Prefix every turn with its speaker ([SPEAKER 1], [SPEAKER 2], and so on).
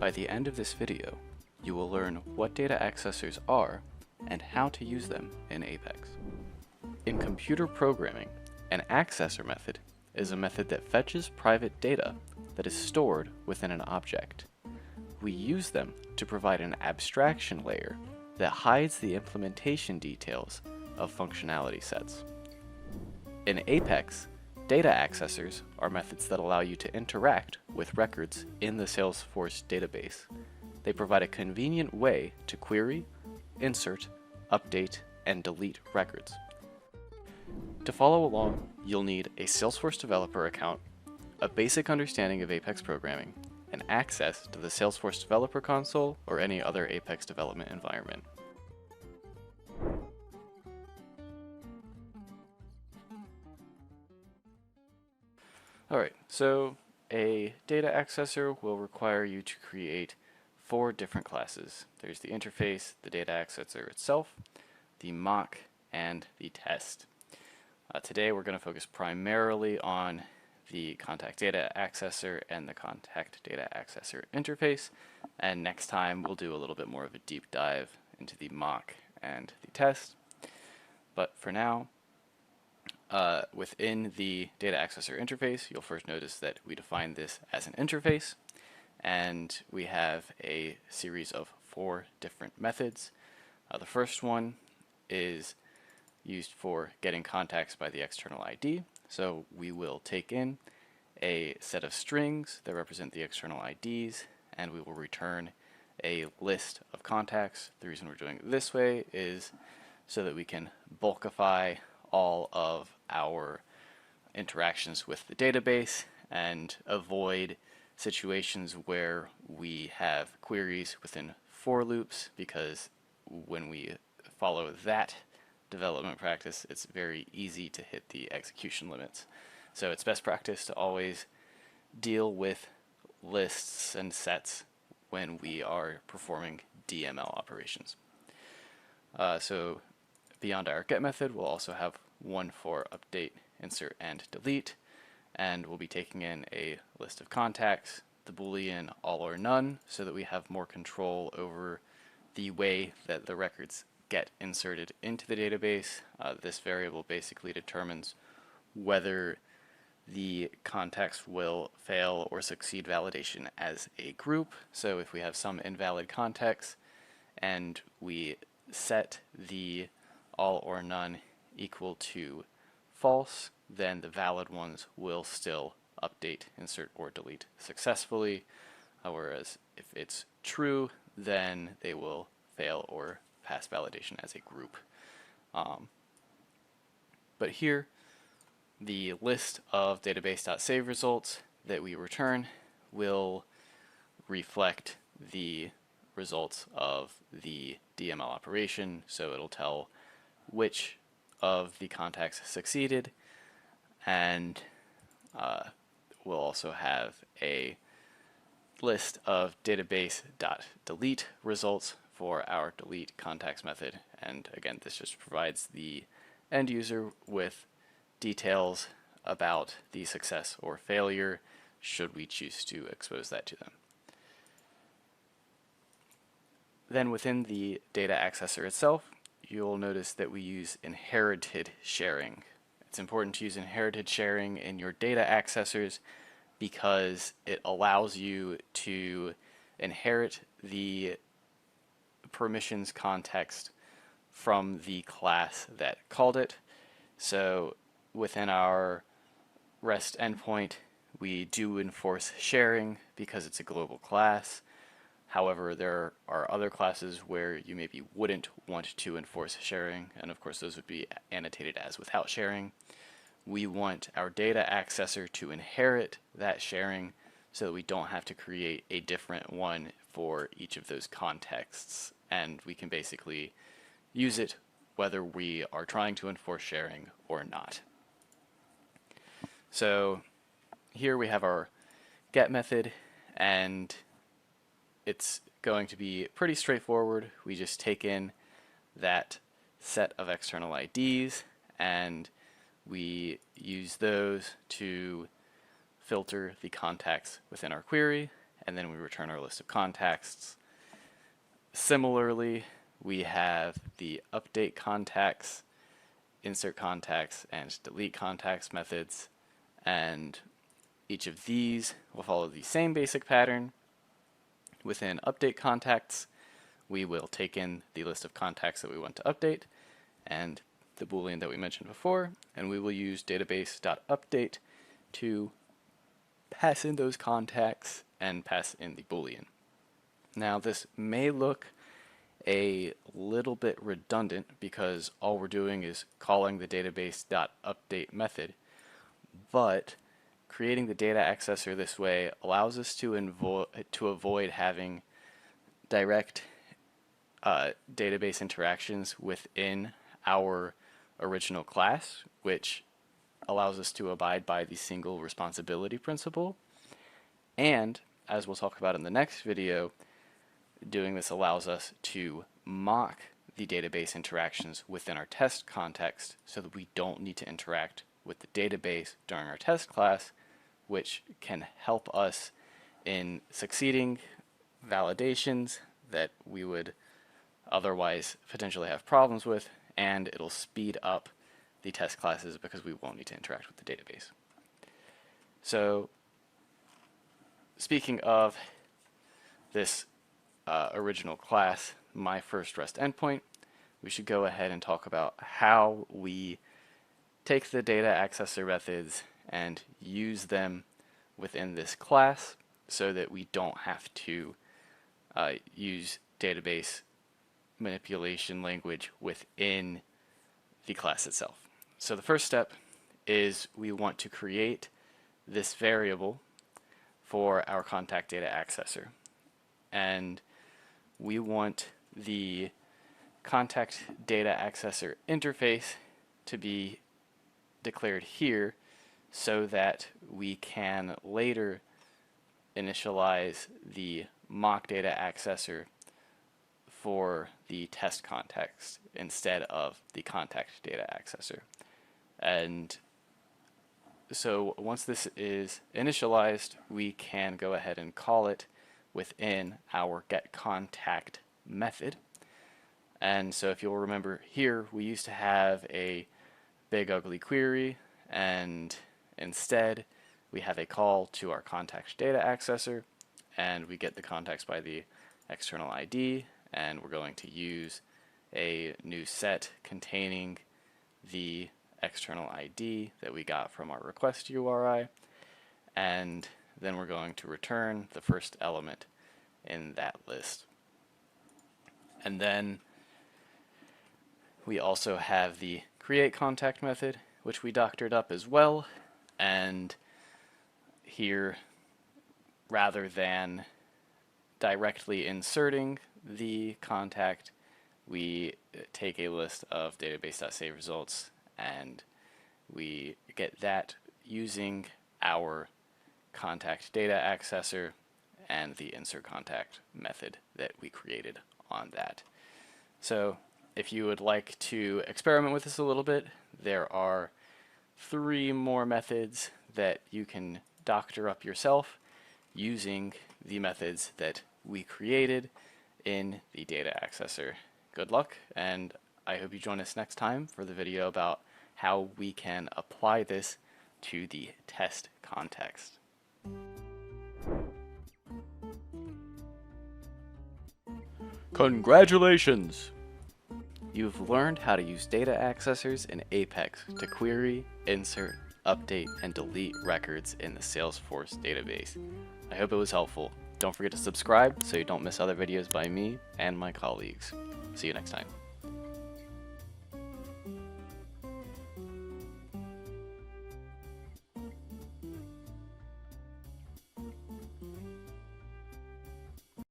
[SPEAKER 1] By the end of this video, you will learn what data accessors are and how to use them in Apex. In computer programming, an accessor method is a method that fetches private data that is stored within an object. We use them to provide an abstraction layer that hides the implementation details of functionality sets. In Apex, data accessors are methods that allow you to interact with records in the Salesforce database. They provide a convenient way to query, insert, update, and delete records. To follow along, you'll need a Salesforce developer account, a basic understanding of Apex programming, and access to the Salesforce Developer Console or any other Apex development environment. Alright, so a data accessor will require you to create 4 different classes. There's the interface, the data accessor itself, the mock, and the test. Today we're going to focus primarily on the contact data accessor and the contact data accessor interface, and next time we'll do a little bit more of a deep dive into the mock and the test. But for now, within the data accessor interface, you'll first notice that we define this as an interface, and we have a series of 4 different methods. The first one is used for getting contacts by the external ID. So we will take in a set of strings that represent the external IDs, and we will return a list of contacts. The reason we're doing it this way is so that we can bulkify all of our interactions with the database and avoid situations where we have queries within for loops, because when we follow that development practice, it's very easy to hit the execution limits. So it's best practice to always deal with lists and sets when we are performing DML operations. So beyond our get method, we'll also have one for update, insert, and delete, and we'll be taking in a list of contacts, the Boolean all or none, so that we have more control over the way that the records get inserted into the database. This variable basically determines whether the contacts will fail or succeed validation as a group. So if we have some invalid contacts and we set the all or none equal to false, then the valid ones will still update, insert, or delete successfully, whereas if it's true, then they will fail or pass validation as a group. But here, the list of database.save results that we return will reflect the results of the DML operation, so it'll tell which of the contacts succeeded, and we'll also have a list of database.delete results for our delete contacts method. And again, this just provides the end user with details about the success or failure should we choose to expose that to them. Then within the data accessor itself, you'll notice that we use inherited sharing. It's important to use inherited sharing in your data accessors because it allows you to inherit the permissions context from the class that called it. So within our REST endpoint, we do enforce sharing because it's a global class. However, there are other classes where you maybe wouldn't want to enforce sharing, and of course those would be annotated as without sharing. We want our data accessor to inherit that sharing so that we don't have to create a different one for each of those contexts, and we can basically use it whether we are trying to enforce sharing or not. So here we have our get method, and it's going to be pretty straightforward. We just take in that set of external IDs and we use those to filter the contacts within our query, and then we return our list of contacts. Similarly, we have the update contacts, insert contacts, and delete contacts methods, and each of these will follow the same basic pattern. Within update contacts, we will take in the list of contacts that we want to update and the boolean that we mentioned before, and we will use database.update to pass in those contacts and pass in the boolean. Now this may look a little bit redundant because all we're doing is calling the database.update method, but creating the data accessor this way allows us to avoid having direct database interactions within our original class, which allows us to abide by the single responsibility principle. And as we'll talk about in the next video, doing this allows us to mock the database interactions within our test context so that we don't need to interact with the database during our test class, which can help us in succeeding validations that we would otherwise potentially have problems with, and it'll speed up the test classes because we won't need to interact with the database. So speaking of this original class, my first REST endpoint, we should go ahead and talk about how we take the data accessor methods and use them within this class so that we don't have to use database manipulation language within the class itself. So the first step is we want to create this variable for our contact data accessor, and we want the contact data accessor interface to be declared here so that we can later initialize the mock data accessor for the test context instead of the contact data accessor. And so once this is initialized, we can go ahead and call it within our getContact method. And so if you'll remember here, we used to have a big ugly query, and instead we have a call to our contact data accessor, and we get the contacts by the external ID, and we're going to use a new set containing the external ID that we got from our request URI, and then we're going to return the first element in that list. And then we also have the create contact method, which we doctored up as well, and here, rather than directly inserting the contact, we take a list of database.save results and we get that using our contact data accessor and the insert contact method that we created on that. So if you would like to experiment with this a little bit, there are 3 more methods that you can doctor up yourself using the methods that we created in the data accessor. Good luck, and I hope you join us next time for the video about how we can apply this to the test context. Congratulations! You've learned how to use data accessors in Apex to query, insert, update, and delete records in the Salesforce database. I hope it was helpful. Don't forget to subscribe so you don't miss other videos by me and my colleagues. See you next time.